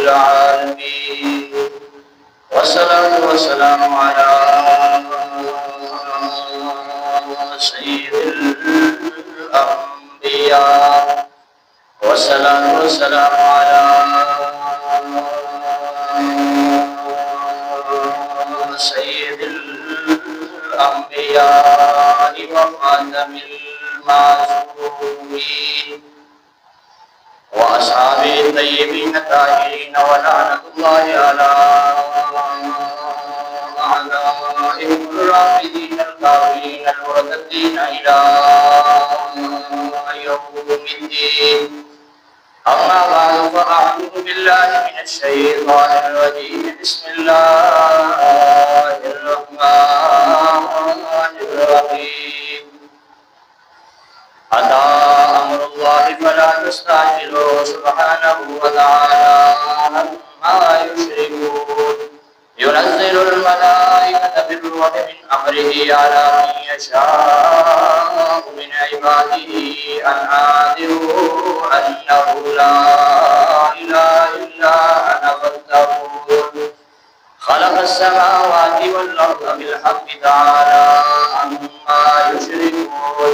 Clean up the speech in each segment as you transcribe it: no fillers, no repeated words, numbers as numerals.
العالمين والصلاة والسلام على سيد الأنبياء والصلاة والسلام على سيد الأنبياء وخاتم المعصومين وأصحابه الطيبين الطاهرين ولعنة الله على أعدائهم الرافضين الكافرين المرتدين إلى يوم الدين. أما بعد فأعوذ بالله من الشيطان الرجيم. بسم الله الرحمن الرحيم. أتى أمر الله فلا تستعجلوا سبحانه وتعالى عما يشركون. ينزل الملائكة بالروح من أمره على من يشاء من عباده أن أنذروا أنه لا إله إلا أنا فاتقون. خلق السماوات والأرض بالحق تعالى عما يشركون.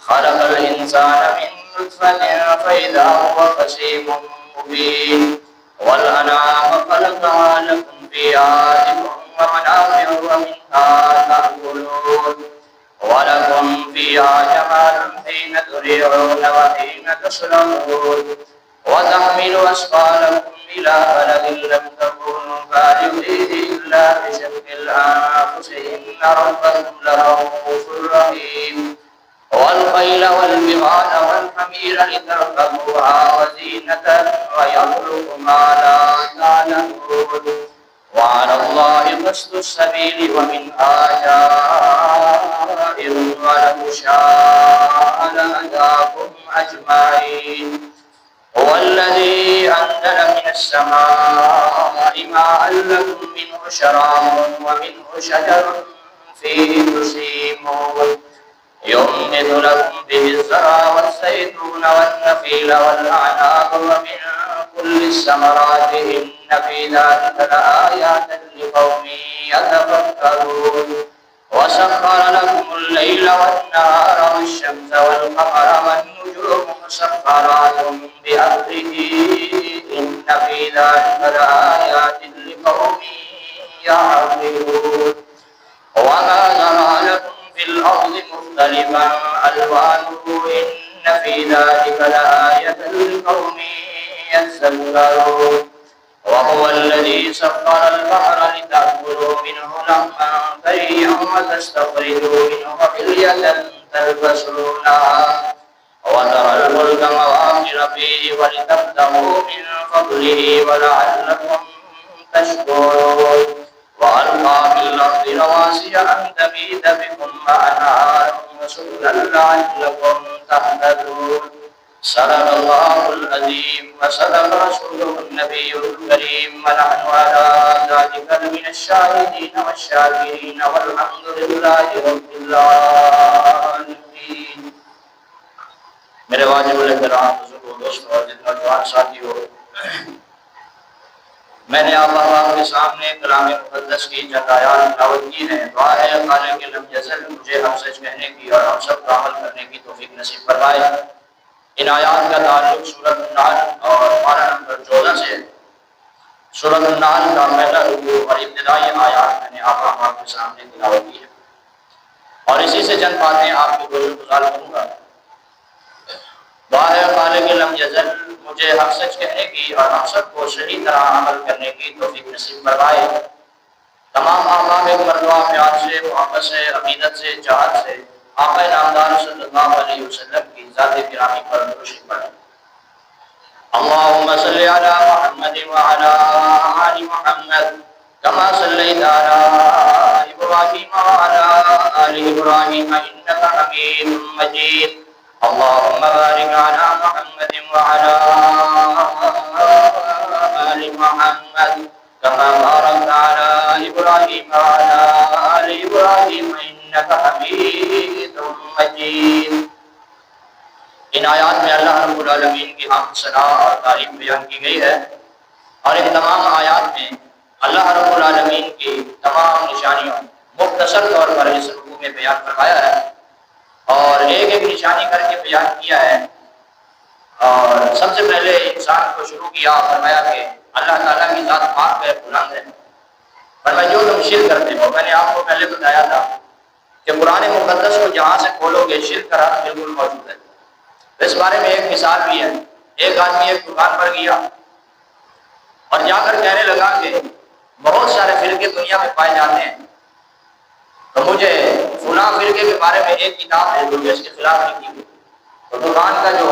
خلق الإنسان من نطفة فإذا هو خصيم مبين. والأنعام خلقها لكم فيها دفء ومنافع ومنها تأكلون ولكم فيها جمال حين تريعون وحين تسرحون وتحمل أثقالكم إلى بلد لم تكونوا بالغيه إلا بشق الأنفس إن ربكم لرؤوف رحيم. والخيل والبغال والحمير لتركبوها وزينة ويخلق ما لا تعلمون. وعلى الله قصد السبيل ومنها جائر ولو شاء لهداكم أجمعين. هو الذي أنزل من السماء ماء لكم منه شراب ومنه شجر فيه تسيمون. ينبت لكم به الزرع والزيتون والنخيل والأعناب ومن كل الثمرات إن في ذلك لآيات لقوم يتفكرون. وسخر لكم الليل والنهار والشمس والقمر والنجوم مسخرات بأمره إن في ذلك لآيات لقوم يعقلون. وما ذرأ لكم في الأرض مختلفا ألوانه إن في ذلك لآية لقوم يتذكرون. وهو الذي سخر البحر لتأكلوا منه لحما طريا وتستخرجوا منه حلية تلبسونها وترى الفلك مواخر فيه ولتبتغوا من فضله ولعلكم تشكرون. وألقى في الأرض رواسي أن تميد بكم وأنهارا وسبلا لعلكم تهتدون. صدق الله العظيم وصدق رسوله النبي الكريم ونحن على ذلك من الشاهدين والشاكرين والحمد لله رب العالمين. میرے واجب الاحترام بزرگوں دوستوں اور نوجوان ساتھیوں، میں نے آپ کے سامنے کلام مقدس کی چند آیات تلاوت کی ہیں. دعا ہے خالق لم یزل مجھے ہم سچ کہنے کی اور ہم سب کو عمل کرنے کی توفیق نصیب فرمائے. ان آیات کا تعلق سورۃ النحل اور پارہ نمبر 14 سے. سورۃ النحل کا پہلا رکوع اور ابتدائی آیات میں نے آپ کے سامنے تلاوت کی ہے اور اسی سے چند باتیں آپ کے گزر گزار کروں گا. دعا ہے خالق لم یزل مجھے حق سچ کہنے کی اور ہم سب کو صحیح طرح عمل کرنے کی توفیق نصیب فرمائے. تمام احباب مردوا پیار سے، محبت سے، عقیدت سے، چاہت سے آقا نامدار صلی اللہ علیہ وسلم کی ذات گرامی پر درود پڑھیں. اللهم صل على محمد وعلى آل محمد كما صليت على إبراهيم وعلى آل إبراهيم إنك حميد مجيد. اللهم بارك على محمد وعلى آل محمد كما باركت على إبراهيم وعلى آل إبراهيم إنك حميد مجيد. ان آیات میں اللہ رب العالمین کی حمد ثنا اور تعریف بیان کی گئی ہے اور ان اللہ رب العالمین کی تمام نشانیوں مختصر طور پر اس رکوع میں بیان فرمایا ہے اور ایک ایک نشانی کر کے بیان کیا ہے۔ اور سب سے پہلے انسان کو شروع کیا، فرمایا کہ اللہ تعالیٰ کی ذات پاک ہے، بلند ہے۔ فرمایا جو تم شرک کرتے ہو، میں نے آپ کو پہلے بتایا تھا کہ قرآن مقدس کو جہاں سے کھولو گے شرک کا راز بالکل موجود ہے۔ اس بارے میں ایک مثال بھی ہے۔ ایک آدمی ایک دکان پر گیا اور جا کر کہنے لگا کہ بہت سارے فرقے دنیا میں پائے جاتے ہیں، تو مجھے فلاں فرقے کے بارے میں ایک کتاب ہے جو اس کے خلاف لکھی ہوئی۔ تو دکان کا جو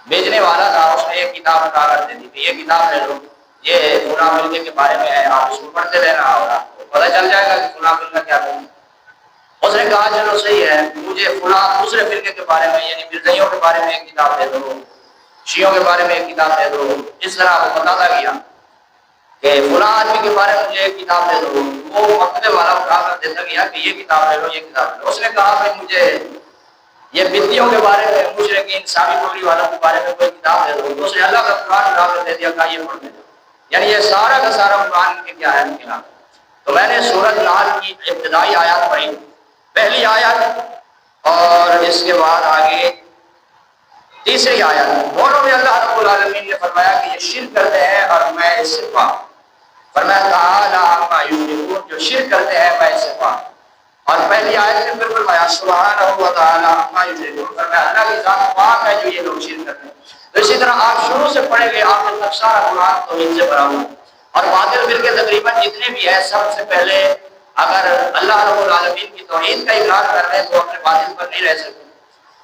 بیچنے والا تھا اس نے ایک کتاب اٹھا کر دے دی کہ یہ کتاب ہے، لو یہ فلاں فرقے کے بارے میں ہے، آپ اس کو پڑھتے رہنا اور آپ کو پتہ چل جائے گا کہ فلاں فرقہ کیا ہے۔ اس نے کہا چلو صحیح ہے، مجھے فلاں دوسرے فرقے کے بارے میں یعنی مرزائیوں کے بارے میں ایک کتاب دے دو، شیعوں کے بارے میں ایک کتاب دے دو۔ اس طرح وہ بتاتا گیا کہ فلاں آدمی کے بارے میں مجھے ایک کتاب دے دو۔ وہ مکتبے والا اٹھا کر دیتا گیا کہ یہ کتاب لے لو، یہ کتاب لے لو۔ اس نے کہا کہ مجھے یہ بدیوں کے بارے میں، مشرکین سابی بولی والوں کے بارے میں کوئی کتاب دے دو۔ تو اس نے اللہ کا قرآن اٹھا کر دے دیا، کہا یہ پڑھ دے۔ یعنی یہ سارا کا سارا قرآن کے کیا ہے خلاف۔ تو میں نے سورۃ نحل کی ابتدائی آیات پڑھی، پہلی آیت اور اس کے بعد آگے تیسری آیت، دونوں میں اللہ رب العالمین نے فرمایا کہ یہ شرک کرتے ہیں اور میں اس سے پاک۔ فرمایا تعالی عما یشرکون، جو شرک کرتے ہیں میں اس سے پاک۔ اور پہلی آیت میں پھر فرمایا سبحانہ و تعالی عما یشرکون، فرمایا اللہ کی ذات پاک ہے جو یہ لوگ شرک کرتے ہیں۔ تو اسی طرح آپ شروع سے پڑھیں گے آخر تک سارا قرآن توحید سے بھرا ہوا، اور باطل فرقے تقریباً جتنے بھی ہیں سب سے پہلے اگر اللہ رب العالمین کی توحید کا اقرار کر رہے ہیں تو اپنے باطل پر نہیں رہ سکتے۔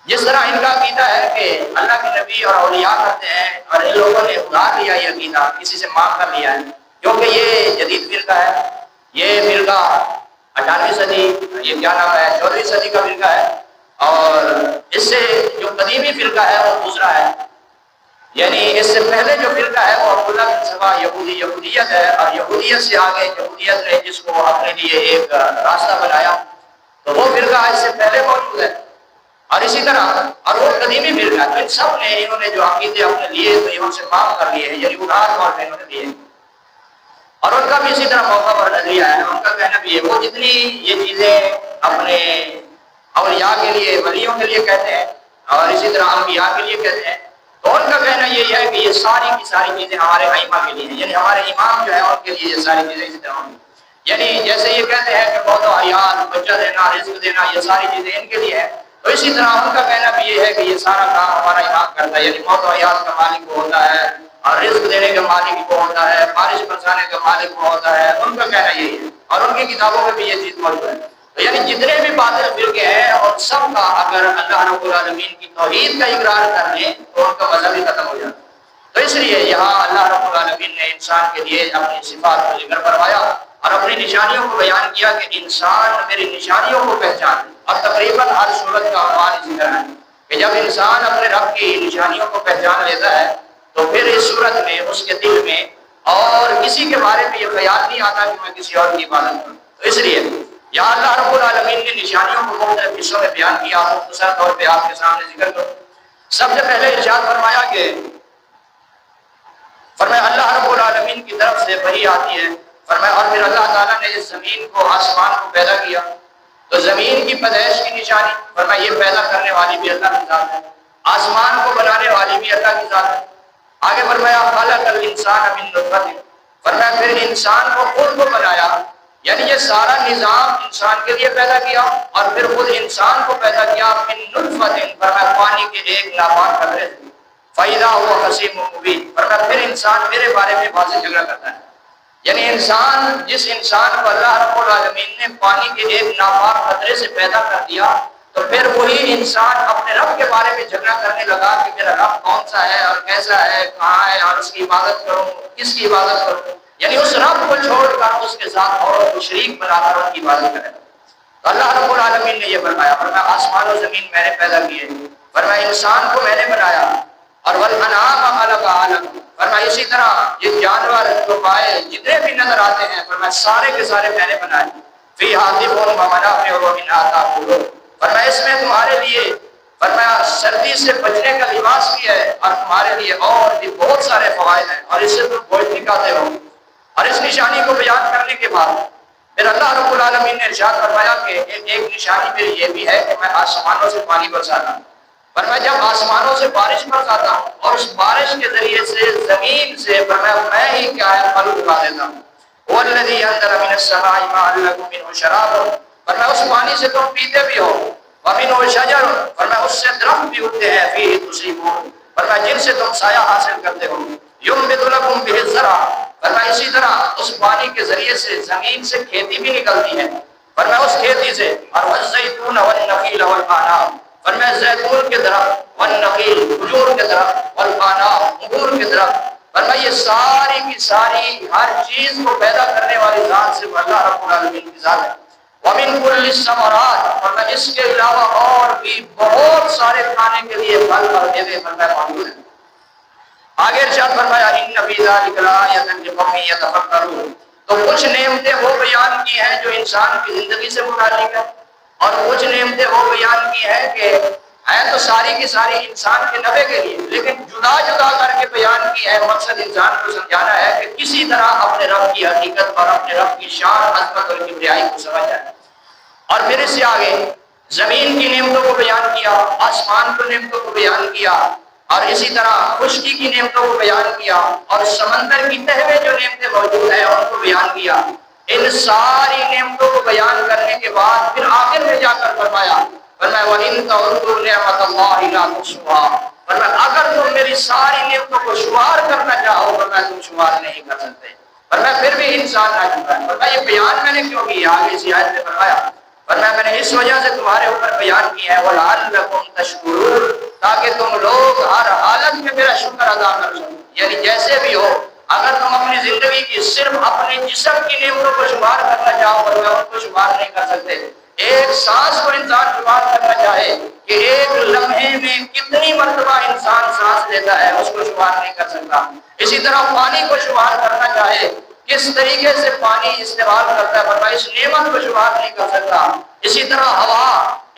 جس طرح ان کا عقیدہ ہے کہ اللہ کے نبی اور اولیاء کرتے ہیں، اور ان لوگوں نے ادھار لیا یہ عقیدہ، کسی سے معاف کر لیا ہے، کیونکہ یہ جدید فرقہ ہے، یہ فرقہ 18ویں صدی، یہ کیا نام ہے 14ویں صدی کا فرقہ ہے، اور اس سے جو قدیمی فرقہ ہے وہ دوسرا ہے۔ یعنی اس سے پہلے جو فرقہ ہے وہ عبداللہ بن سبا یہودیت ہے، اور یہودیت سے آگے یہودیت نے جس کو اپنے لیے ایک راستہ بنایا، تو وہ فرقہ اس سے پہلے موجود ہے۔ اور اسی طرح اور وہ قدیمی فرقہ ہے، تو ان سب نے انہوں نے جو عقیدے اپنے لیے تو انہوں سے معاف کر لیے ہیں، یعنی ادھار طور پہ انہوں نے دیے، اور ان کا بھی اسی طرح موقع پر نظریہ ہے۔ ان کا کہنا بھی ہے وہ جتنی یہ چیزیں اپنے اولیاء کے لیے، ولیوں کے لیے کہتے ہیں اور اسی طرح انبیاء کے لیے کہتے ہیں، تو ان کا کہنا یہی ہے کہ یہ ساری کی ساری چیزیں ہمارے ائمہ کے لیے ہیں، یعنی ہمارے امام جو ہے ان کے لیے یہ ساری چیزیں اسی طرح ہوں۔ یعنی جیسے یہ کہتے ہیں کہ موت و حیات، بچہ دینا، رزق دینا، یہ ساری چیزیں ان کے لیے ہیں، تو اسی طرح ان کا کہنا بھی یہ ہے کہ یہ سارا کام ہمارا امام کرتا ہے، یعنی موت و حیات کا مالک وہ ہوتا ہے اور رزق دینے کا مالک وہ ہوتا ہے، بارش برسانے کا مالک وہ ہوتا ہے۔ ان کا کہنا یہی ہے، اور ان کی کتابوں میں بھی یہ چیز موجود ہے۔ تو یعنی جتنے بھی باطل فرقے ہیں اور سب کا اگر اللہ رب العالمین کی توحید کا اقرار کر لیں تو ان کا مذہب ہی ختم ہو جاتا ہے۔ تو اس لیے یہاں اللہ رب العالمین نے انسان کے لیے اپنی صفات کو ذکر فرمایا اور اپنی نشانیوں کو بیان کیا کہ انسان میری نشانیوں کو پہچانے، اور تقریباً ہر صورت کا عنوان اسی طرح ہے کہ جب انسان اپنے رب کی نشانیوں کو پہچان لیتا ہے تو پھر اس صورت میں اس کے دل میں اور کسی کے بارے میں یہ خیال نہیں آتا کہ میں کسی اور کی عبادت کروں۔ تو اس لیے یہاں اللہ رب العالمین نے نشانیوں کو مختلف حصوں میں بیان کیا، مختصر طور پہ آپ کے سامنے ذکر کروں۔ سب سے پہلے ارشاد فرمایا کہ فرمایا اللہ رب العالمین کی طرف سے وحی آتی ہے، فرمایا اور پھر اللہ تعالیٰ نے اس زمین کو، آسمان کو پیدا کیا، تو زمین کی پیدائش کی نشانی، فرمایا یہ پیدا کرنے والی بھی اللہ کی ذات ہے، آسمان کو بنانے والی بھی اللہ کی ذات ہے۔ آگے فرمایا خلق الانسان من نطفہ، فرمایا پھر انسان کو خود کو بنایا، یعنی یہ سارا نظام انسان کے لیے پیدا کیا اور پھر خود انسان کو پیدا کیا من نطفہ، فرمایا پانی کے ایک ناپاک قطرے سے، فَإِذَا هُوَ خَصِيمٌ مُّبِينٌ، فرمایا پھر انسان میرے بارے میں واضح جھگڑا کرتا ہے۔ یعنی انسان، جس انسان کو اللہ رب العالمین نے پانی کے ایک ناپاک قطرے سے پیدا کر دیا، تو پھر وہی انسان اپنے رب کے بارے میں جھگڑا کرنے لگا کہ میرا رب کون سا ہے اور کیسا ہے، کہاں ہے، اور اس کی عبادت کروں، کس کی عبادت کروں، یعنی اس رب کو چھوڑ کر اس کے ساتھ اوروں کو شریک بنا کر ان کی عبادت کرے۔ تو اللہ رب العالمین نے یہ فرمایا، فرمایا آسمان و زمین میں نے پیدا کیے، فرمایا انسان کو میں نے بنایا، اور والانعام خلقها لكم، فرمایا اسی طرح یہ جانور جو پائے جتنے بھی نظر آتے ہیں فرمایا سارے کے سارے میں نے بنائے، فيها دفء ومنافع ومنها تأكلون، فرمایا اس میں تمہارے لیے فرمایا سردی سے بچنے کا لباس بھی ہے، اور تمہارے لیے اور بھی بہت سارے فوائد ہیں، اور اس سے تم بوجھ نکالتے ہو، اور اور اس نشانی کو بیان کرنے کے بعد پھر اللہ رب العالمین نے ارشاد فرمایا کہ ایک نشانی میری یہ بھی ہے کہ میں آسمانوں سے پانی برساتا ہوں، پر میں جب آسمانوں سے بارش برساتا ہوں اور اس بارش کے ذریعے سے زمین سے میں ہی کیا ہے پھل اگا دیتا ہوں، والذی انزل من السماء ماء لکم منه شراب، پر میں اس پانی سے تم پیتے بھی ہو، ومنه شجر، پر میں اس سے درخت بھی اگتے ہیں، فیہ تسیمون، پر میں جن سے تم سایہ حاصل کرتے ہو، ینبت لکم بہ الزرع، پر میں اسی طرح اس پانی کے ذریعے سے زمین سے کھیتی بھی نکلتی ہے، پر میں اس کھیتی سے، اور والزیتون والنخیل والعناب، پر میں زیتون کے درخت، والنخیل کھجور کے درخت، والعناب انگور کے درخت، پر میں یہ ساری کی ساری ہر چیز کو پیدا کرنے والی ذات سے اللہ رب العالمین کی ذات ہے، ومن کل الثمرات، اور میں اس کے علاوہ اور بھی بہت سارے کھانے کے لیے پھل اور میوے پر میں موجود ہوں۔ آگے ارشاد فرمایا ان فی ذلک لآیۃ لقوم یتفکرون، تو کچھ نعمتیں وہ بیان کی ہیں جو انسان کی زندگی سے متعلق ہے، اور کچھ نعمتیں وہ بیان کی ہیں کہ ہیں تو ساری کی ساری انسان کے نفع کے لیے، لیکن جدا جدا کر کے بیان کی ہے، مقصد انسان کو سمجھانا ہے کہ کسی طرح اپنے رب کی حقیقت اور اپنے رب کی شان، عظمت اور کبریائی کو سمجھ جائے۔ اور پھر اس سے آگے زمین کی نعمتوں کو بیان کیا، آسمان کی نعمتوں کو بیان کیا، اور اسی طرح خشکی کی نعمتوں کو بیان کیا، اور سمندر کی تہ میں جو نعمتیں موجود ہیں ان کو بیان کیا۔ ان ساری نعمتوں کو بیان کرنے کے بعد پھر آخر میں جا کر فرمایا وَإِن تَعُدُّوا نِعْمَتَ اللَّهِ لَا تُحْصُوهَا، فرمایا اگر تم میری ساری نعمتوں کو شمار کرنا چاہو فرمایا تم شمار نہیں کر سکتے، فرمایا پھر بھی انسان نہ جھکا ہے۔ فرمایا یہ بیان میں نے کیوں کیا؟ آگے اسی آیت میں فرمایا میں نے اس وجہ سے تمہارے اوپر بیان کیا ہے وَلَعَلَّكُمْ تَشْكُرُونَ، تاکہ تم لوگ ہر حالت میں میرا شکر ادا کر سکو، یعنی جیسے بھی ہو اگر تم اپنی زندگی کی صرف اپنے جسم کی نعمتوں کو شمار کرنا چاہو فرمایا ان کو شمار نہیں کر سکتے۔ ایک سانس کو انسان شمار کرنا چاہے کہ ایک لمحے میں کتنی مرتبہ انسان سانس لیتا ہے اس کو شمار نہیں کر سکتا۔ اسی طرح پانی کو شمار کرنا چاہے کس طریقے سے پانی استعمال کرتا ہے فرمایا اس نعمت کو شمار نہیں کر سکتا۔ اسی طرح ہوا،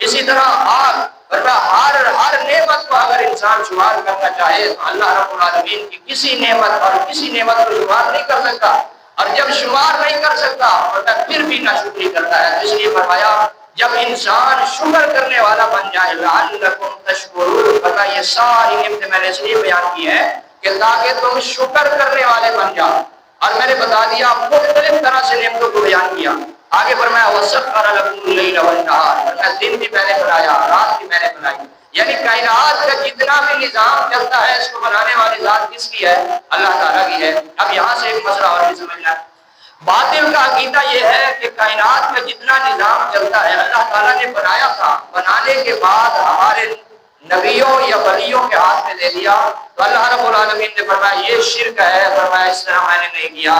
اسی طرح آگ، ہر نعمت کو اگر انسان شمار کرنا چاہے تو اللہ رب العالمین کی کسی نعمت اور کسی نعمت کو شمار نہیں کر سکتا، اور جب شمار نہیں کر سکتا پھر بھی ناشکری کرتا ہے۔ اس لیے فرمایا جب انسان شکر کرنے والا بن جائے لعلکم تشکرون، فرمایا یہ ساری نعمتیں میں نے اس لیے بیان کی ہے کہ تاکہ تم شکر کرنے والے بن جاؤ۔ اور میں نے بتا دیا مختلف طرح سے نعمتوں کو بیان کیا۔ آگے فرمایا وَسَخَّرَ لَكُمُ اللَّيْلَ وَالنَّهَارَ، فرمایا دن بھی میں نے بنایا، رات بھی میں نے بنائی، یعنی کائنات کا جتنا بھی نظام چلتا ہے اس کو بنانے والی ذات کس کی ہے؟ اللہ تعالیٰ کی ہے۔ اب یہاں سے ایک مسئلہ اور بھی سمجھنا ہے، باطل کا عقیدہ یہ ہے کہ کائنات میں جتنا نظام چلتا ہے اللہ تعالیٰ نے بنایا تھا، بنانے کے بعد ہمارے نبیوں یا ولیوں کے ہاتھ میں دے دیا، تو اللہ رب العالمین نے فرمایا یہ شرک ہے، فرمایا اس طرح میں نے نہیں کیا،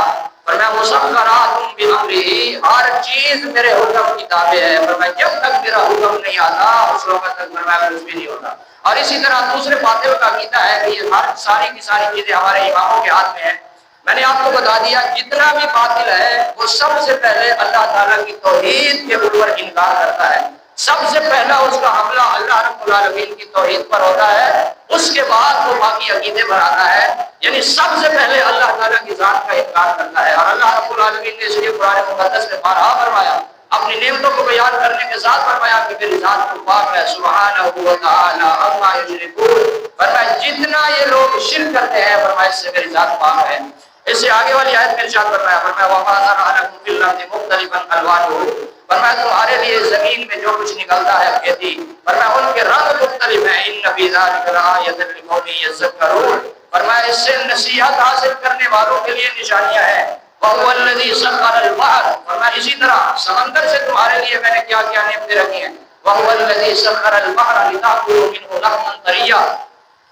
فرمایا مسخرات بامرہ، ہر چیز میرے حکم کی تابع ہے، فرمایا جب تک میرا حکم نہیں آتا اس وقت تک فرمایا کچھ بھی نہیں ہوتا۔ اور اسی طرح دوسرے باطل کا عقیدہ ہے کہ یہ ہر ساری کی ساری چیزیں ہمارے اماموں کے ہاتھ میں ہیں۔ میں نے آپ کو بتا دیا جتنا بھی باطل ہے وہ سب سے پہلے اللہ تعالیٰ کی توحید کے اوپر انکار کرتا ہے، سب سے پہلا اس کا حملہ اللہ رب العالمین کی توحید پر ہوتا ہے، اس کے بعد وہ باقی عقیدے بناتا ہے، یعنی سب سے پہلے اللہ تعالیٰ کی ذات کا انکار کرتا ہے۔ اور اللہ رب العالمین نے اس لیے قرآن مقدس میں بارہا فرمایا، اپنی نعمتوں کو بیان کرنے کے ساتھ فرمایا کہ میری ذات کو پاک ہے، سبحانہ و تعالی عما یشرکون، فرمایا جتنا یہ لوگ شرک کرتے ہیں فرمایا اس سے میری ذات پاک ہے۔ اس سے آگے والی آیت میں ارشاد فرمایا وَمَا زَرَعَ لَكُمْ فِي الْأَرْضِ مُخْتَلِفًا أَلْوَانُهُ، فرمایا تمہارے لیے زمین میں جو کچھ نکلتا ہے کھیتی، فرمایا ان کے رنگ مختلف ہیں، إِنَّ فِي ذَلِكَ لَآيَةً لِقَوْمٍ يَذَّكَّرُونَ، فرمایا اس سے نصیحت حاصل کرنے والوں کے لیے نشانیاں ہیں۔ وَهُوَ الَّذِي سَخَّرَ الْبَحْرَ، فرمایا اسی طرح سمندر سے تمہارے لیے میں نے کیا کیا نعمتیں رکھی ہیں۔ وَهُوَ الَّذِي سَخَّرَ الْبَحْرَ لِتَأْكُلُوا مِنْهُ لَحْمًا طَرِيًّا،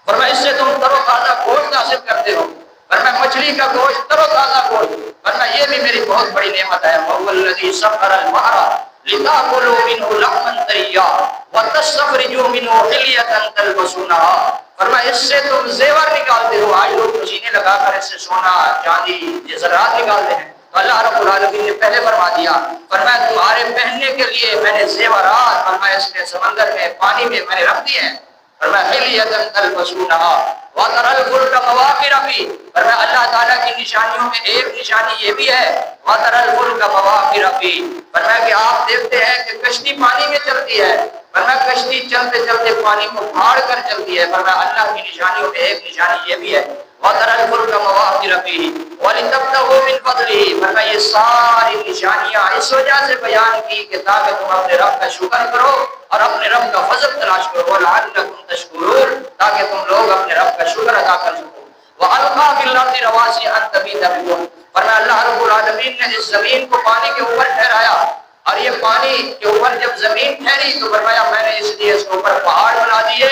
فرمایا اس سے تم تر و تازہ گوشت حاصل کرتے ہو، فرمایا مچھلی کا گوشت، تر و تازہ گوشت، فرمایا یہ بھی میری بہت بڑی نعمت ہے۔ وَهُوَ الَّذِي سَخَّرَ الْبَحْرَ لِتَأْكُلُوا مِنْهُ لَحْمًا طَرِيًّا وَتَسْتَخْرِجُوا مِنْهُ حِلْيَةً تَلْبَسُونَهَا، فرمایا اس سے تم زیور نکالتے ہو، آج لوگ مشینیں لگا کر اس سے سونا، چاندی، زراعت نکالتے ہیں، تو اللہ رب العالمین نے پہلے فرما دیا، فرمایا تمہارے پہننے کے لیے میں نے زیورات، فرمایا اس میں سمندر میں پانی میں میں نے رکھ دیے ہیں۔ فرمایا حلیۃ تلبسونها وترى الفلك مواخر فيه، فرمایا اللہ تعالیٰ کی نشانیوں میں ایک نشانی یہ بھی ہے وترى الفلك مواخر فيه، فرمایا کہ آپ دیکھتے ہیں کہ کشتی پانی میں چلتی ہے، فرمایا کشتی چلتے چلتے پانی کو پھاڑ کر چلتی ہے، فرمایا اللہ کی نشانیوں میں ایک نشانی یہ بھی ہے وترى الفلك مواخر فيه ولتبتغوا من فضله، فرمایا یہ ساری نشانیاں اس وجہ سے بیان کی کہ تاکہ تم اپنے رب کا شکر کرو اور اپنے رب کا فضل تلاش کرو لعلکم تشکرون، تاکہ تم لوگ اپنے رب کا شکر ادا کر سکو۔ وَأَلْقَىٰ فِي الْأَرْضِ رَوَاسِيَ أَن تَمِيدَ بِكُمْ، فرمایا اللہ رب العالمین نے اس زمین کو پانی کے اوپر ٹھہرایا، اور یہ پانی کے اوپر جب زمین ٹھہری تو فرمایا میں نے اس لیے اس کے اوپر پہاڑ بنا دیے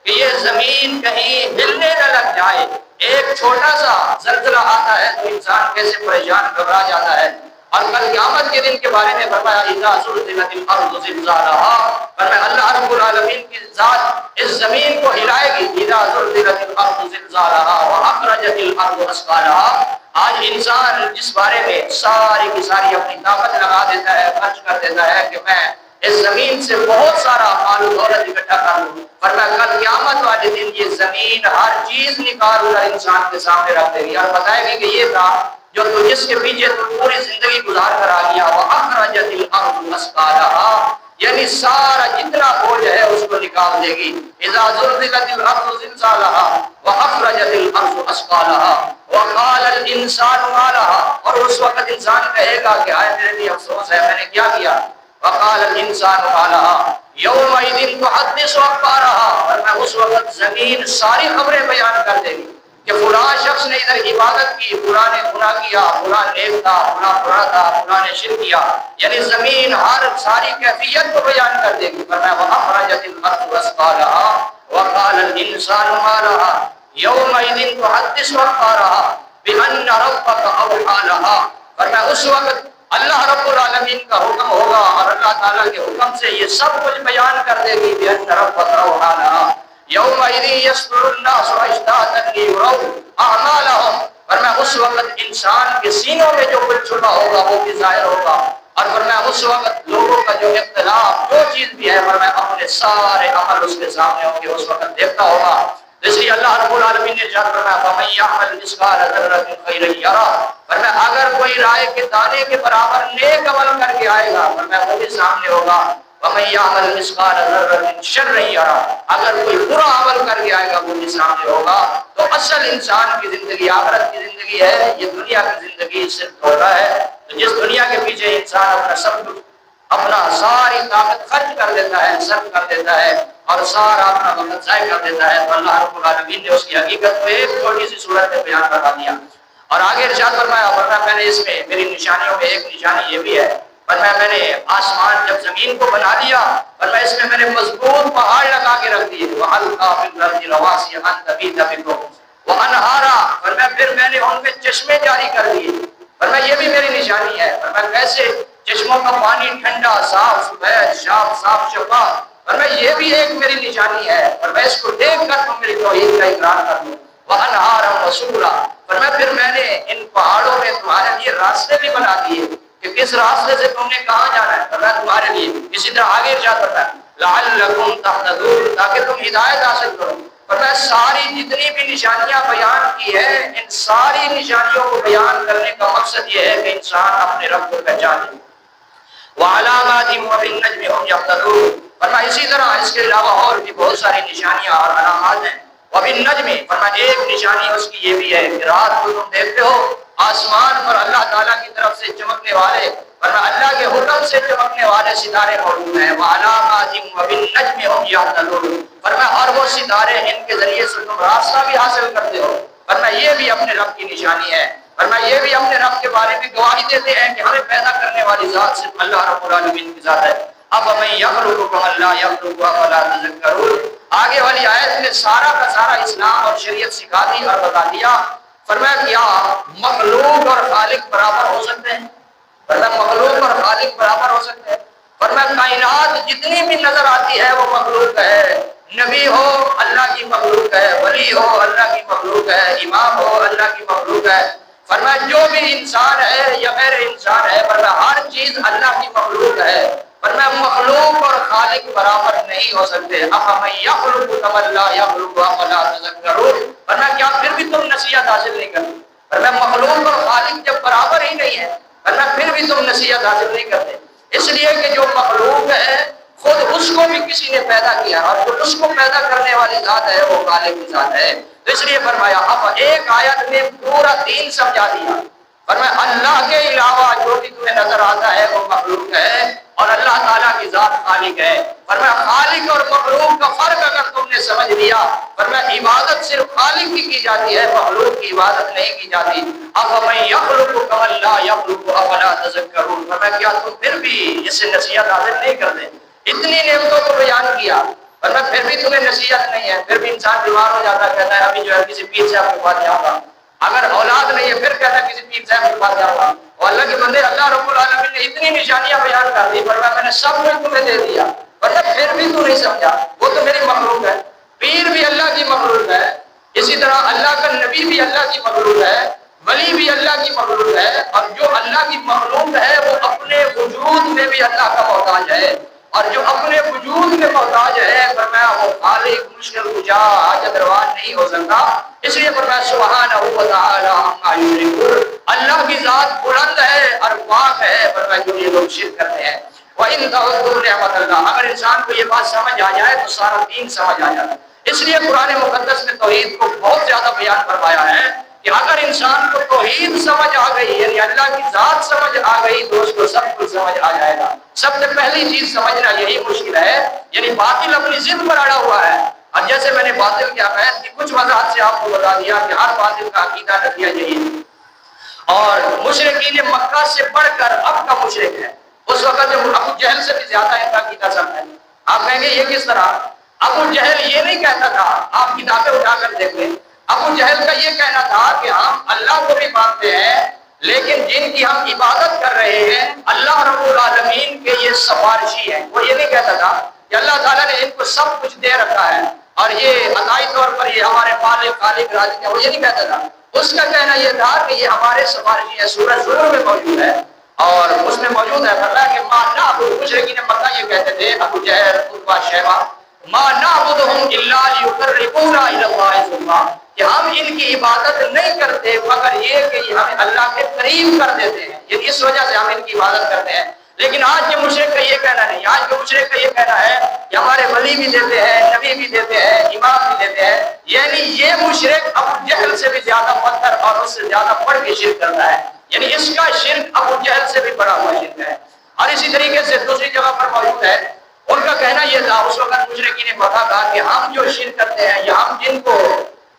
کہ یہ زمین کہیں ہلنے نہ لگ جائے، ایک چھوٹا سا زلزلہ آتا ہے تو انسان کیسے پریشان گھبرا جاتا ہے۔ اور کل قیامت کے دن کے بارے میں فرمایا اذا زلزلت الارض زلزالها، فرمایا اللہ رب العالمین کی ذات اس زمین کو ہلائے گی، اذا زلزلت الارض زلزالها واخرجت الارض اثقالها۔ آج انسان جس بارے میں ساری کی ساری اپنی طاقت لگا دیتا ہے، خرچ کر دیتا ہے کہ میں اس زمین سے بہت سارا مال و دولت اکٹھا کر لوں، فرمایا کل قیامت والے دن یہ زمین ہر چیز نکال کر انسان کے سامنے رکھ دے گی اور بتائے گی کہ یہ تھا جو تو جس کے پیچھے تو پوری زندگی گزار کر آ گیا۔ وَأَخْرَجَتِ الْأَرْضُ أَثْقَالَهَا، یعنی سارا جتنا بوجھ ہے اس کو نکال دے گی۔ اِذَا زُلْزِلَتِ الْأَرْضُ زِلْزَالَهَا وَأَخْرَجَتِ الْأَرْضُ أَثْقَالَهَا وَقَالَ الْإِنسَانُ مَا لَهَا، اور اس وقت انسان کہے گا کہ آئے میرے لیے افسوس ہے، میں نے کیا کیا۔ وَقَالَ الْإِنسَانُ مَا لَهَا يَوْمَئِذٍ تُحَدِّثُ أَخْبَارَهَا، اور اس وقت زمین ساری خبریں بیان کر دے گی کہ فلاں شخص نے ادھر عبادت کی، فلاں نے گناہ کیا، فلاں نیک تھا، فلاں برا تھا، فلاں نے شرک کیا، یعنی زمین ہر ساری کیفیت کو بیان کر دے گی۔ فرمایا وَأَخْرَجَتِ الْأَرْضُ أَثْقَالَهَا وَقَالَ الْإِنسَانُ مَا لَهَا يَوْمَئِذٍ تُحَدِّثُ أَخْبَارَهَا بِأَنَّ رَبَّكَ أَوْحَىٰ لَهَا، فرمایا اس وقت اللہ رب العالمین کا حکم ہوگا اور اللہ تعالیٰ کے حکم سے یہ سب کچھ بیان کر دے گی۔ بِأَنَّ رَبَّكَ أَوْحَىٰ لَهَا یومئذ یصدر الناس اشتاتا لیروا اعمالهم، فرمایا اس وقت انسان کے سینوں میں جو کچھ چھپا ہوگا وہ بھی ظاہر ہوگا، اور فرمایا اس وقت لوگوں کا جو اختلاف جو چیز بھی ہے فرمایا اپنے سارے عمل اس کے سامنے ہوں گے، اس وقت دیکھتا ہوگا۔ اس لیے اللہ رب العالمین نے ارشاد فرمایا فمن یعمل مثقال ذرۃ خیرا یرہ، فرمایا اگر کوئی رائے کے دانے کے برابر نیک عمل کر کے آئے گا فرمایا وہ بھی سامنے ہوگا۔ وَمَن يَعْمَلْ مِثْقَالَ ذَرَّةٍ شَرًّا يَرَهُ، اگر کوئی برا عمل کر کے آئے گا وہ بھی سامنے ہوگا۔ تو اصل انسان کی زندگی آخرت کی زندگی ہے، یہ دنیا کی زندگی صرف دھوکہ ہے۔ تو جس دنیا کے پیچھے انسان اپنا سب کچھ، اپنا ساری طاقت خرچ کر دیتا ہے، صرف کر دیتا ہے اور سارا اپنا وقت ضائع کر دیتا ہے، تو اللہ رب العالمین نے اس کی حقیقت کو ایک چھوٹی سی صورت میں بیان کروا دیا۔ اور آگے ارشاد فرمایا ورنہ میں نے اس میں میری نشانیوں میں ایک نشانی یہ بھی ہے، فرمایا میں نے آسمان جب زمین کو بنا دیا فرمایا اس میں نے مضبوط پہاڑ لگا کے رکھ دیے، وَأَلْقَىٰ فِي الْأَرْضِ رَوَاسِيَ أَن تَمِيدَ بِكُمْ وَأَنْهَارًا، فرمایا پھر میں نے ان میں چشمے جاری کر دیے، فرمایا یہ بھی میری نشانی ہے۔ فرمایا کیسے؟ چشموں کا پانی ٹھنڈا صاف سفید صاف شفاف، فرمایا یہ بھی ایک میری نشانی ہے، فرمایا اس کو دیکھ کر تم میری توحید کا اقرار کر دو۔ وَأَنْهَارًا وَسُبُلًا، فرمایا پھر میں نے ان پہاڑوں میں تمہارے لیے راستے بھی بنا دیے کہ کس راستے سے تم نے کہاں جانا ہے، فرمایا تمہارے لیے۔ اسی طرح آگے ارشاد فرمایا لعلکم تہتدون، تاکہ تم ہدایت حاصل کرو۔ فرمایا ساری جتنی بھی نشانیاں بیان کی ہے ان ساری نشانیوں کو بیان کرنے کا مقصد یہ ہے کہ انسان اپنے رب کو پہچانے۔ وعلامات وبالنجم هم يهتدون، فرمایا اسی طرح اس کے علاوہ اور بھی بہت ساری نشانیاں اور علامات ہیں۔ وبالنجم، فرمایا ایک نشانی اس کی یہ بھی ہے کہ رات کو تم دیکھتے ہو آسمان پر اللہ تعالیٰ کی طرف سے چمکنے والے، فرمایا اللہ کے حکم سے چمکنے والے ستارے موجود ہیں۔ وعلامات وبالنجم هم يهتدون، فرمایا اور وہ ستارے ان کے ذریعے سے تم راستہ بھی حاصل کرتے ہو، فرمایا یہ بھی اپنے رب کی نشانی ہے۔ فرمایا یہ بھی اپنے رب کے بارے میں گواہی دیتے ہیں کہ ہمیں پیدا کرنے والی ذات صرف اللہ رب العالمین کی ذات ہے۔ اب میں یخلق کما لا یخلق افلا تذکرون، آگے والی آیت میں سارا کا سارا اسلام اور شریعت سکھا دی اور بتا دیا۔ فرمایا کیا مخلوق اور خالق برابر ہو سکتے ہیں؟ فرمایا مخلوق اور خالق برابر ہو سکتے ہیں؟ فرمایا کائنات جتنی بھی نظر آتی ہے وہ مخلوق ہے، نبی ہو اللہ کی مخلوق ہے، ولی ہو اللہ کی مخلوق ہے، امام ہو اللہ کی مخلوق ہے۔ فرمایا جو بھی انسان ہے یا غیر انسان ہے، فرمایا ہر چیز اللہ کی مخلوق ہے۔ فرمایا مخلوق اور خالق برابر نہیں ہو سکتے. افمن یخلق کمن لا یخلق افلا تذکرون. فرمایا کیا پھر بھی تم نصیحت حاصل نہیں کرتے؟ فرمایا مخلوق اور خالق جب برابر ہی نہیں ہے فرمایا پھر بھی تم نصیحت حاصل نہیں کرتے. اس لیے کہ جو مخلوق ہے خود اس کو بھی کسی نے پیدا کیا اور جو اس کو پیدا کرنے والی ذات ہے وہ خالق کی ذات ہے. تو اس لیے فرمایا اب ایک آیت میں پورا دین سمجھا دیا. فرمایا اللہ کے علاوہ جو بھی تمہیں نظر آتا ہے وہ مخلوق ہے اور اللہ تعالیٰ کی ذات خالق ہے. فرمایا خالق اور مخلوق کا فرق اگر تم نے سمجھ لیا فرمایا عبادت صرف خالق کی جاتی ہے مخلوق کی عبادت نہیں کی جاتی. افمن یخلق کمن لا یخلق افلا تذکرون. فرمایا کیا تم پھر بھی اس سے نصیحت حاصل نہیں کرتے؟ اتنی نعمتوں کو بیان کیا فرمایا پھر بھی تمہیں نصیحت نہیں ہے. پھر بھی انسان بیمار ہو جاتا ہے کہتا ہے ابھی جو ہے کسی پیر صاحب کے پاس جاؤں گا. اگر اولاد نہیں ہے پھر کہتا ہے کسی پیر صاحب کے پاس جاؤں گا. اور اللہ کے بندے اللہ رب العالمین نے اتنی نشانیاں بیان کر دی فرمایا میں نے سب کچھ تمہیں دے دیا فرمایا پھر بھی تو نہیں سمجھا. وہ تو میری مخلوق ہے. پیر بھی اللہ کی مخلوق ہے. اسی طرح اللہ کا نبی بھی اللہ کی مخلوق ہے. ولی بھی اللہ کی مخلوق ہے. اور جو اللہ کی مخلوق ہے وہ اپنے وجود میں بھی اللہ کا محتاج ہے اور جو اپنے وجود میں محتاج ہے فرمایا وہ خالق مشکل کجا حاجت روا نہیں ہو سکتا. اس لیے فرمایا سبحانہ و تعالی عما یشرکون. اللہ کی ذات بلند ہے اور پاک ہے فرمایا جو یہ لوگ شرک کرتے ہیں. وَإِن تَعُدُّوا نِعْمَتَ اللَّهِ. اگر انسان کو یہ بات سمجھ آ جائے تو سارا دین سمجھ آ جاتا ہے. اس لیے قرآن مقدس میں توحید کو بہت زیادہ بیان فرمایا ہے کہ اگر انسان کو توحید سمجھ آ گئی یعنی اللہ کی ذات سمجھ آ گئی تو اس کو سب کچھ سمجھ آ جائے گا. سب سے پہلی چیز سمجھنا یہی مشکل ہے. یعنی باطل اپنی ضد پر اڑا ہوا ہے. اور جیسے میں نے باطل کے عقائد کی کچھ وضاحت سے آپ کو بتا دیا کہ ہر باطل کا عقیدہ نتیجہ یہی ہے. اور مشرکین مکہ سے بڑھ کر اب کا مشرک ہے. اس وقت جو ابو جہل سے بھی زیادہ ان کا عقیدہ سب ہے. آپ کہیں گے یہ کس طرح؟ ابو جہل یہ نہیں کہتا تھا, آپ کتابیں اٹھا کر دیکھ لیں, ابو جہل کا یہ کہنا تھا کہ ہم اللہ کو بھی مانتے ہیں لیکن جن کی ہم عبادت کر رہے ہیں اللہ رب العالمین کے یہ سفارشی ہیں. وہ یہ نہیں کہتا تھا کہ اللہ تعالیٰ نے ان کو سب کچھ دے رکھا ہے اور یہ عطائی طور پر یہ ہمارے مالک خالق رازق ہے. وہ یہ نہیں کہتا تھا. اس کا کہنا یہ تھا کہ یہ ہمارے سفارشی ہیں. سورہ زمر میں موجود ہے اور اس میں موجود ہے فرمایا کہ ما نعبد, مشرکین مکہ یہ کہتے تھے ابو جہل عتبہ شیبہ, ما نعبدہم الا لیقربونا الی اللہ زلفیٰ, کہ ہم ان کی عبادت نہیں کرتے مگر یہ کہ یہ ہمیں اللہ کے قریب کر دیتے ہیں. یعنی اس وجہ سے ہم ان کی عبادت کرتے ہیں. لیکن آج کے مشرک کا یہ کہنا نہیں. آج کے مشرک کا یہ کہنا ہے کہ ہمارے ولی بھی دیتے ہیں, نبی بھی دیتے ہیں, امام بھی دیتے ہیں. یعنی یہ مشرک ابو جہل سے بھی زیادہ بدتر اور اس سے زیادہ بڑھ کے شرک کرتا ہے. یعنی اس کا شرک ابو جہل سے بھی بڑا ہوا شرک ہے. اور اسی طریقے سے دوسری جگہ پر موجود ہے, ان کا کہنا یہ تھا اس وقت مشرکین مکہ کا کہ ہم جو شرک کرتے ہیں یا ہم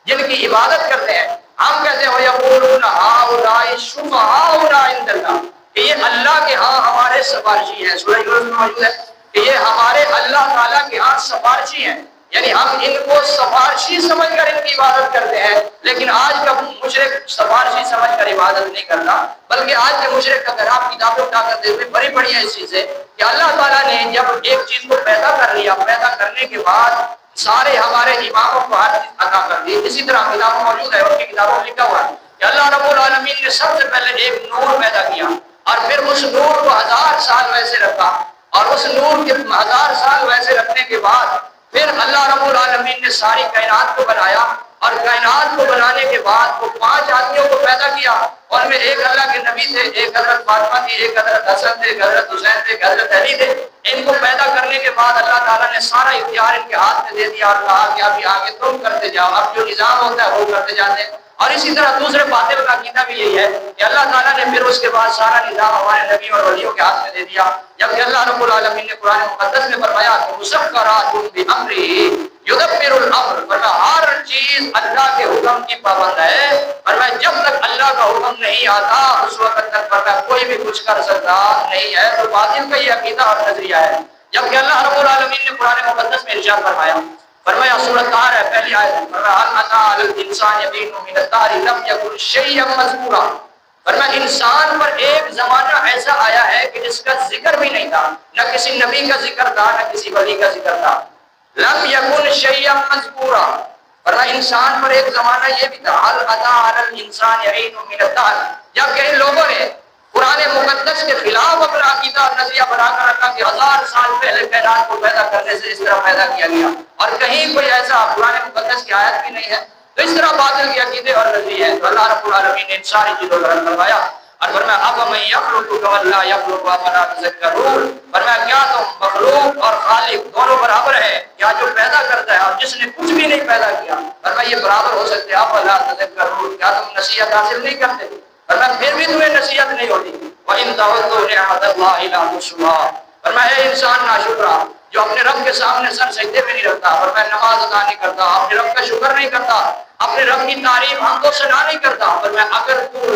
جن کی عبادت کرتے ہیں ہم کہتے ہیں وَيَقُولُونَ هَٰؤُلَاءِ شُفَعَاؤُنَا عِندَ اللَّهِ, کہ یہ اللہ کے ہاں ہمارے سفارشی ہیں. سورہ یونس میں موجود ہے کہ یہ ہمارے اللہ تعالیٰ کے ہاں سفارشی ہیں. یعنی ہم ان کو سفارشی سمجھ کر ان کی عبادت کرتے ہیں. لیکن آج کا مشرک سفارشی سمجھ کر عبادت نہیں کرتا بلکہ آج کے مشرک اگر آپ کتابیں اٹھا کر دیکھیں بڑی بڑی ہے اس چیز سے کہ اللہ تعالیٰ نے جب ایک چیز کو پیدا کر لیا, پیدا کرنے کے بعد سارے ہمارے اماموں کو ہر چیز عطا کر دی. اسی طرح کتابوں موجود ہے, ان کی کتابوں میں لکھا ہوا ہے کہ اللہ رب العالمین نے سب سے پہلے ایک نور پیدا کیا اور پھر اس نور کو 1000 سال ویسے رکھا اور اس نور کے 1000 سال ویسے رکھنے کے بعد پھر اللہ رب العالمین نے ساری کائنات کو بنایا اور کائنات کو بنانے کے بعد وہ 5 آدمیوں کو پیدا کیا. اور میں ایک اللہ کے نبی تھے, ایک حضرت فاطمہ تھی, ایک حضرت حسن تھے, ایک حضرت حسین تھے, ایک حضرت علی تھے. ان کو پیدا کرنے کے بعد اللہ تعالیٰ نے سارا اختیار ان کے ہاتھ میں دے دیا اور کہا کہ ابھی آگے تم کرتے جاؤ, اب جو نظام ہوتا ہے وہ کرتے جاتے ہیں. اور اسی طرح دوسرے باطل کا عقیدہ بھی یہی ہے کہ اللہ تعالیٰ نے پھر اس کے بعد سارا نظام ہمارے نبی اور ولیوں کے ہاتھ میں دے دیا. جبکہ اللہ رب العالمین نے قرآن مقدس میں فرمایا کہ مسخرات بامرہ یدبر الامر, ورنہ ہر چیز اللہ کے حکم کی پابند ہے. فرمایا جب تک اللہ کا حکم نہیں آتا اس وقت تک فرمایا کوئی بھی کچھ کر سکتا نہیں ہے. تو باطل کا یہ عقیدہ اور نظریہ ہے. جبکہ اللہ رب العالمین نے قرآن مقدس میں ارشاد فرمایا سورۃ طٰہٰ ہے پہلی آیت میں هل اتى على الانسان حين من الدهر لم يكن شيئا مذكورا, فرمایا انسان پر ایک زمانہ ایسا آیا ہے کہ جس کا ذکر بھی نہیں تھا, نہ کسی نبی کا ذکر تھا نہ کسی ولی کا ذکر تھا. لم يكن شيئا مذكورا, فرمایا انسان پر ایک زمانہ یہ بھی تھا هل اتى على الانسان حين من الدهر, جب کہ ان لوگوں نے قرآن مقدس کے خلاف اپنا عقیدہ اور نظریہ بنا کر رکھا کہ 1000 سال پہلے کائنات کو پیدا کرنے سے اس طرح پیدا کیا گیا، اور کہیں کوئی ایسا قرآن مقدس کی آیت بھی نہیں ہے، تو اس طرح باطل کے عقیدے اور نظریے ہیں۔ تو اللہ رب العالمین نے ان ساری چیزوں کا رد فرمایا اور فرمایا افمن یخلق کمن لا یخلق افلا تذکرون، فرمایا کیا تم مخلوق اور خالق دونوں برابر ہیں؟ کیا جو پیدا کرتا ہے اور جس نے کچھ بھی نہیں پیدا کیا، فرمایا یہ برابر ہو سکتے ہیں؟ افلا تذکرون، کیا تم نصیحت حاصل نہیں کرتے؟ فرمایا پھر بھی تمہیں نصیحت نہیں ہوتی۔ وَإِن تَعُدُّوا نِعْمَتَ اللَّهِ لَا تُحْصُوهَا، فرمایا اے انسان ناشکرا جو اپنے رب کے سامنے سر سجدے میں نہیں رکھتا، فرمایا نماز ادا نہیں کرتا، اپنے رب کا شکر نہیں کرتا، اپنے رب کی تعریف حمد و ثنا نہیں کرتا، فرمایا اگر تو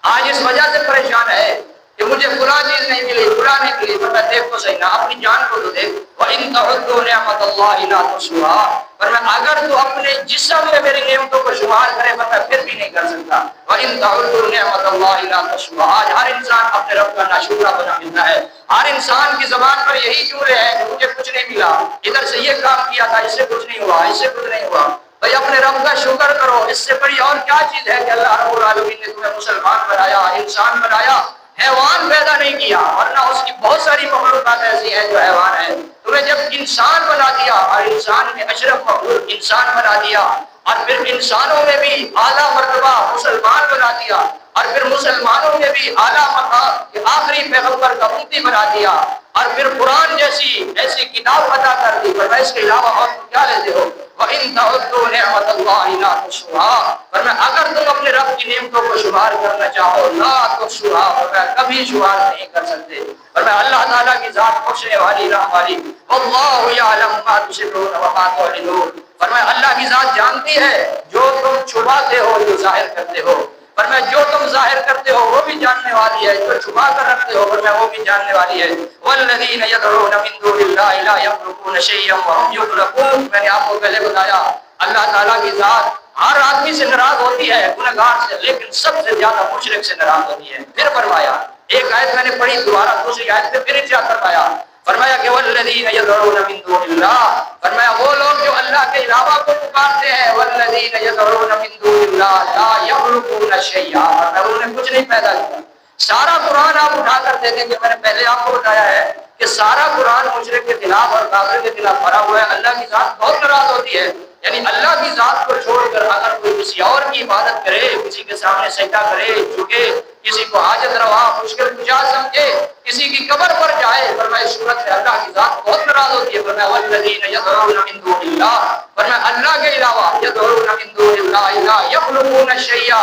آج اس وجہ سے پریشان ہے کہ مجھے فلاں چیز نہیں ملی، فلاں نہیں ملی، فرمایا دیکھ تو صحیح نا، اپنی جان کو تو دیکھ۔ وَإِن تَعُدُّوا نِعْمَتَ اللَّهِ لَا تُحْصُوهَا، فرمایا اگر تو اپنے جسم میں میری نعمتوں کو شمار کرے، فرمایا پھر بھی نہیں کر سکتا۔ وَإِن تَعُدُّوا نِعْمَتَ اللَّهِ لَا تُحْصُوهَا، آج ہر انسان اپنے رب کا ناشکرا بنا ملتا ہے، ہر انسان کی زبان پر یہی جملے ہیں کہ مجھے کچھ نہیں ملا، ادھر سے یہ کام کیا تھا، اس سے کچھ نہیں ہوا، اس سے کچھ نہیں ہوا۔ بھائی اپنے رب کا شکر کرو، اس سے بڑی اور کیا چیز ہے کہ اللہ رب العالمین نے تمہیں مسلمان بنایا، انسان بنایا، حیوان پیدا نہیں کیا، ورنہ اس کی بہت ساری مخلوقات ایسی ہیں جو حیوان ہیں۔ تمہیں جب انسان بنا دیا اور انسان میں اشرف مخلوق انسان بنا دیا، اور پھر انسانوں میں بھی اعلیٰ مرتبہ مسلمان بنا دیا، اور پھر مسلمانوں میں بھی اعلیٰ مقام کہ آخری پیغمبر کا امتی بنا دیا، اور پھر قرآن جیسی ایسی کتاب عطا کر دی، فرمایا اس کے علاوہ اور تم کیا لیتے ہو؟ وَإِن تَعُدُّوا نِعْمَتَ اللَّهِ لَا تُحْصُوهَا، فرمایا اگر تم اپنے رب کی نعمتوں کو شمار کرنا چاہو، لا تحصوها، فرمایا کبھی شمار نہیں کر سکتے۔ فرمایا اللہ تعالیٰ کی ذات بخشنے والی، رحم والی، وَاللَّهُ يَعْلَمُ مَا تُسِرُّونَ وَمَا تُعْلِنُونَ، فرمایا اللہ کی ذات جانتی ہے جو تم چھپاتے ہو، جو ظاہر کرتے ہو، فرمایا جو تم ظاہر کرتے ہو وہ بھی جاننے والی ہے، جو چھپا کر رکھتے ہو فرمایا وہ بھی جاننے والی ہے۔ والذین یدعون من دون اللہ لا یخلقون شیئا وهم یخلقون، میں نے آپ کو پہلے بتایا اللہ تعالیٰ کی ذات ہر آدمی سے ناراض ہوتی ہے، گنہگار سے، لیکن سب سے زیادہ مشرک سے ناراض ہوتی ہے۔ پھر فرمایا ایک آیت میں نے پڑھی، دوبارہ دوسری آیت میں پھر ارشاد فرمایا، فرمایا کہ والذین یدعون من دون اللہ، فرمایا وہ لوگ جو اللہ کے علاوہ کو پکارتے ہیں، والذین یدعون من دون اللہ لا یخلقون شیئا، فرمایا انہوں نے کچھ نہیں پیدا کیا۔ سارا قرآن آپ اٹھا کر دیکھیں کہ میں نے پہلے آپ کو بتایا ہے کہ سارا قرآن مشرک کے خلاف اور کافر کے خلاف بھرا ہوا ہے۔ اللہ کی ذات بہت ناراض ہوتی ہے، یعنی اللہ کی ذات کو چھوڑ کر اگر کوئی کسی اور کی عبادت کرے، کسی کے سامنے سجدہ کرے، جھکے، کسی کو حاجت روا مشکل کشا سمجھے، کسی کی قبر پر جائے، فرمایا اس صورت سے اللہ کی ذات بہت ناراض ہوتی ہے۔ فرمایا والذین یدعون من دون اللہ، فرمایا اللہ کے علاوہ یدعون من دون اللہ لا یخلقون شیئا،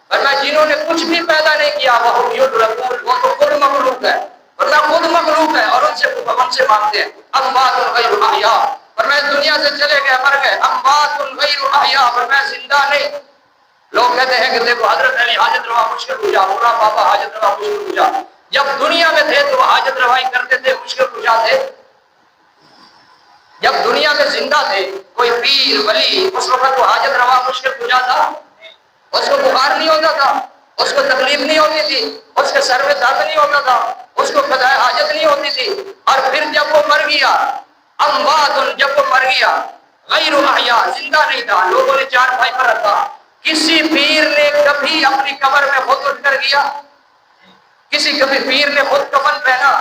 فرمایا جنہوں نے کچھ بھی پیدا نہیں کیا، وہ یخلقون، وہ تو خود مخلوق ہے، فرمایا خود مخلوق ہے اور ان سے مانگتے ہیں۔ اموات غیر احیاء، فرمایا دنیا سے چلے گئے، مر گئے، اموات غیر احیاء، فرمایا زندہ نہیں۔ لوگ کہتے ہیں کہ دیکھو حضرت علی حاجت روا مشکل کشا، پورا بابا حاجت روا مشکل کشا، جب دنیا میں تھے تو حاجت روائی کرتے تھے، مشکل کشا تھے؟ جب دنیا میں زندہ تھے کوئی پیر ولی، اس وقت وہ حاجت روا مشکل کشا تھا؟ اس کو بخار نہیں ہوتا تھا، اس کو تکلیف نہیں ہوتی تھی، اس کے سر میں درد نہیں ہوتا تھا، اس کو قضاء حاجت نہیں ہوتی تھی؟ اور پھر جب وہ مر گیا، اموات، جب وہ مر گیا، غیر احیاء، زندہ نہیں تھا، لوگوں نے چار بھائی پر رکھا، کسی پیر نے کبھی اپنی قبر میں خود اٹھ کر گیا؟ کسی کبھی پیر نے خود کفن پہنا؟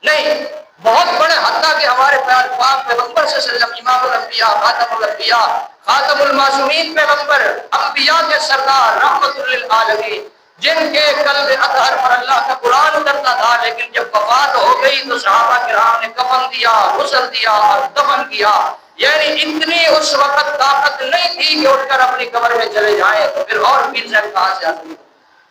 نہیں۔ بہت بڑے حتیٰ کہ ہمارے پاک پیغمبر صلی اللہ علیہ وسلم، امام الانبیاء، خاتم الانبیاء، خاتم المعصومین پیغمبر، انبیاء کے سردار، رحمت للعالمین، جن کے قلب اطہر پر اللہ کا قرآن اترتا تھا، لیکن جب وفات ہو گئی تو صحابہ کرام نے کفن دیا، غسل دیا اور دفن کیا، یعنی اتنی اس وقت طاقت نہیں تھی کہ اٹھ کر اپنی قبر میں چلے جائیں، تو پھر اور پیر صاحب کہاں سے آتے؟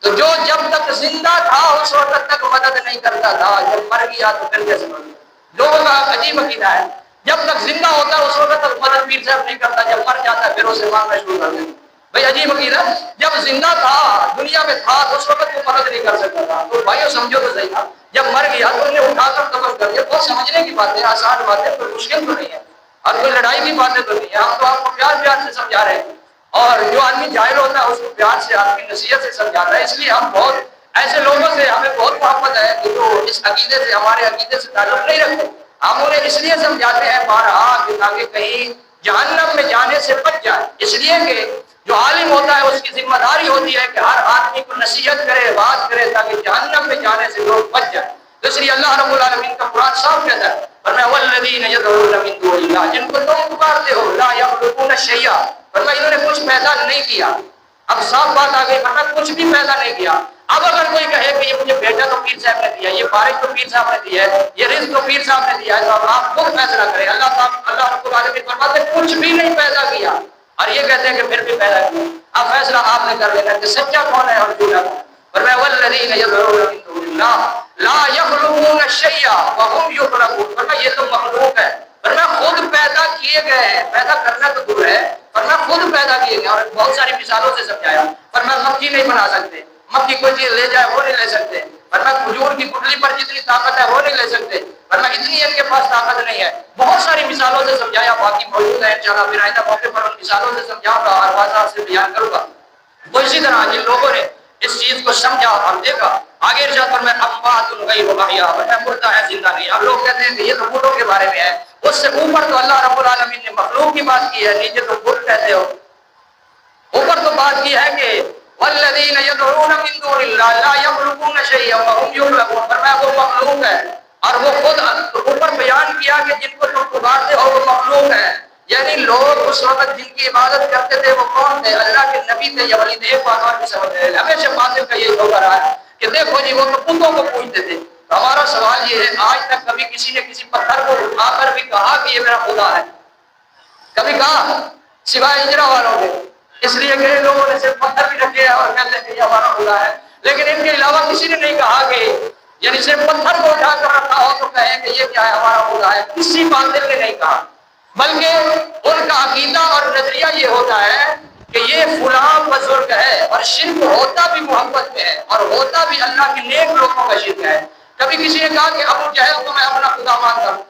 تو جو جب تک زندہ تھا اس وقت تک مدد نہیں کرتا تھا، جب مر گیا تو پھر کیسے مر گیا؟ لوگوں کا عجیب عقیدہ ہے، جب تک زندہ ہوتا ہے اس وقت تک مدد پیر صاحب نہیں کرتا، جب مر جاتا ہے پھر اسے مانگنا شروع کر دیتا۔ بھائی عجیب عقیدہ، جب زندہ تھا دنیا میں تھا تو اس وقت وہ مدد نہیں کر سکتا تھا، تو بھائیو سمجھو تو صحیح تھا، جب مر گیا تو انہیں اٹھا کر دفن کر دیا۔ بہت سمجھنے کی بات ہے، آسان بات ہے، کوئی مشکل تو نہیں ہے، اور کوئی لڑائی کی باتیں تو نہیں ہے، ہم تو آپ کو پیار پیار سے سمجھا رہے ہیں، اور جو آدمی جاہل ہوتا ہے اس کو پیار سے آپ کی نصیحت سے سمجھاتا ہے۔ اس لیے ہم بہت ایسے لوگوں سے ہمیں بہت محبت ہے کہ جو اس عقیدے سے، ہمارے عقیدے سے تعلق نہیں رکھتے، ہم انہیں اس لیے سمجھاتے ہیں بارہا کہ تاکہ کہیں جہنم میں جانے سے بچ جائے، اس لیے کہ جو عالم ہوتا ہے اس کی ذمہ داری ہوتی ہے کہ ہر آدمی کو نصیحت کرے، بات کرے تاکہ جہنم میں جانے سے لوگ بچ جائیں۔ تو اس لیے اللہ رب العالمین کا قرآن صاف کہتا ہے، فرمایا والذین یدعون من دون اللہ، جن کو تم پکارتے ہو لا یخلقون شیئا، فرمایا انہوں نے کچھ پیدا نہیں کیا۔ اب صاف بات آ گئی، فرمایا کچھ بھی پیدا نہیں کیا۔ اب اگر کوئی کہے کہ یہ مجھے بیٹا تو پیر صاحب نے دیا، یہ بارش تو پیر صاحب نے دیا ہے، یہ رزق تو پیر صاحب نے دیا ہے، تو اب آپ خود فیصلہ کریں۔ اللہ رب العالمین فرماتے ہیں کچھ بھی نہیں پیدا کیا، اور یہ کہتے ہیں کہ پھر بھی پیدا کیا۔ اب فیصلہ آپ نے کر لینا کہ سچا کون ہے اور جھوٹا کون ہے۔ فرمایا والذین یدعون من دون اللہ لا یخلقون شیئا وهم یخلقون، فرمایا یہ تو مخلوق ہے، فرمایا خود پیدا کیے گئے ہیں، پیدا کرنا تو دور ہے، فرمایا خود پیدا کیے گئے۔ اور بہت ساری مثالوں سے سمجھایا، فرمایا مکھی نہیں بنا سکتے، مکھی کوئی چیز لے جائے وہ نہیں لے سکتے، فرمایا کھجور کی گٹلی پر جتنی طاقت ہے وہ نہیں لے سکتے، فرمایا اتنی ان کے پاس طاقت نہیں ہے۔ بہت ساری مثالوں سے سمجھایا، باقی موجود ہے انشاءاللہ پھر آئندہ موقع پر ان مثالوں سے سمجھاؤں گا اور واضح سے بیان کروں گا۔ وہ اسی طرح جن لوگوں نے اس چیز کو سمجھا اور دیکھا، آگے ارشاد فرمایا اموات غیر احیاء، فرمایا مردہ ہے زندہ نہیں۔ اب لوگ کہتے ہیں کہ یہ تو بتوں کے بارے میں ہے، اس سے اوپر تو اللہ رب العالمین نے مخلوق کی بات کی ہے، نیچے تو بت کہتے ہو۔ اوپر تو بات کی ہے کہ والذین یدعون من دون اللہ لا یخلقون شیئا وهم یخلقون، فرمایا وہ مخلوق ہے، اور وہ خود اوپر بیان کیا کہ جن کو تم پکارتے ہو وہ مخلوق ہے، یعنی لوگ اس وقت جن کی عبادت کرتے تھے وہ کون تھے؟ اللہ کے نبی تھے یا ولی تھے؟ ایک بات اور بھی سمجھ رہے ہیں، ہمیشہ باطل کا یہی ہوگا رہا ہے کہ دیکھو جی وہ تو بتوں کو پوجتے تھے۔ تو ہمارا سوال یہ ہے، آج تک کبھی کسی نے کسی پتھر کو اٹھا کر بھی کہا کہ یہ میرا خدا ہے؟ کبھی کہا؟ سوائے ہجرا والوں کے، اس لیے کہ لوگوں نے صرف پتھر بھی رکھے اور کہتے ہیں کہ یہ ہمارا خدا ہے، لیکن ان کے علاوہ کسی نے نہیں کہا کہ یعنی صرف پتھر کو اٹھا کر رکھا ہو تو کہیں کہ یہ کیا ہے ہمارا خدا ہے۔ کسی باطل نے نہیں کہا، بلکہ ان کا عقیدہ اور نظریہ یہ ہوتا ہے کہ یہ فلاں بزرگ ہے، اور شرک ہوتا بھی محبت میں ہے اور ہوتا بھی اللہ کے نیک لوگوں کا شرک ہے۔ کبھی کسی نے کہا کہ ابو جہل کو میں اپنا خدا مانتا ہوں،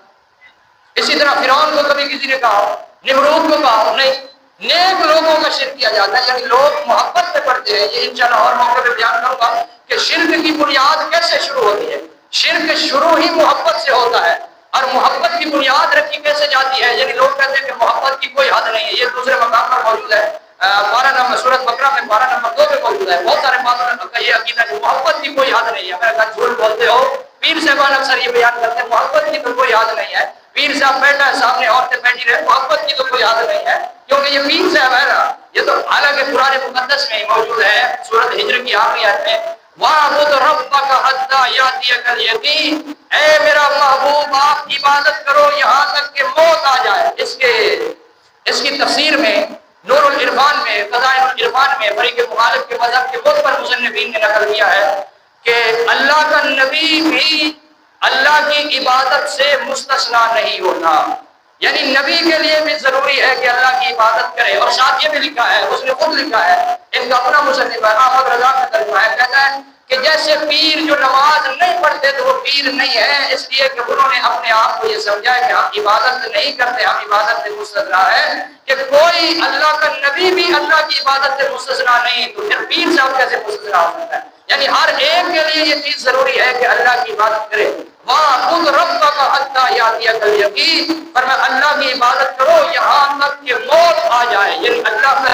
اسی طرح فرعون کو کبھی کسی نے کہا، نمرود کو کہا، نہیں، نیک لوگوں کا شرک کیا جاتا ہے، یعنی لوگ محبت سے پڑھتے ہیں۔ یہ انشاءاللہ اور موقع پہ بیان کروں گا کہ شرک کی بنیاد کیسے شروع ہوتی ہے۔ شرک شروع ہی محبت سے ہوتا ہے، اور محبت کی بنیاد رکھی کیسے جاتی ہے؟ یعنی لوگ کہتے ہیں کہ محبت کی کوئی حد نہیں ہے، یہ دوسرے مقام پر موجود ہے، پارہ نمبر سورۃ بقرہ میں پارہ نمبر 2 پہ موجود ہے۔ بہت سارے باتوں نے یہ عقیدہ کہ محبت کی کوئی حد نہیں ہے۔ میں کہا جھوٹ بولتے ہو، پیر صاحبان اکثر یہ بیان کرتے ہیں محبت کی تو کوئی حد نہیں ہے، پیر صاحب بیٹھا ہے سامنے عورتیں بیٹھی رہے، محبت کی تو کوئی حد نہیں ہے، کیونکہ یہ پیر صاحب ہے نا۔ یہ تو حالانکہ قرآن مقدس میں موجود ہے، سورۃ ہجر کی آخری آیت میں وَاعْبُدْ رَبَّكَ حَتَّىٰ يَأْتِيَكَ الْيَقِينُ، اے میرا محبوب آپ عبادت کرو یہاں تک کہ موت آ جائے۔ اس کی تفسیر میں نور العرفان میں، خزائن العرفان میں فریق مخالف کے مذہب کے بہت پر مصنفین نے نقل کیا ہے کہ اللہ کا نبی بھی اللہ کی عبادت سے مستثنا نہیں ہوتا، یعنی نبی کے لیے بھی ضروری ہے کہ اللہ کی عبادت کرے۔ اور ساتھ یہ بھی لکھا ہے، اس نے خود لکھا ہے، ان کا اپنا مصنف ہے احمد رضا کا ترجمہ ہے، کہتا ہے کہ جیسے پیر جو نماز نہیں پڑھتے تو وہ پیر نہیں ہے، اس لیے کہ انہوں نے اپنے آپ کو یہ سمجھا ہے کہ ہم عبادت نہیں کرتے، ہم عبادت سے مستثنا ہے، کہ کوئی اللہ کا نبی بھی اللہ کی عبادت سے مستثنا نہیں، تو پھر پیر صاحب کیسے مستثنا ہو سکتا ہے؟ یعنی ہر ایک کے لیے یہ چیز ضروری ہے کہ اللہ کی عبادت کرے۔ وَاعْبُدْ رَبَّكَ حَتَّىٰ يَأْتِيَكَ الْيَقِينُ، فرمایا اللہ کی عبادت کرو یہاں تک کہ موت آ جائے، یعنی اللہ کا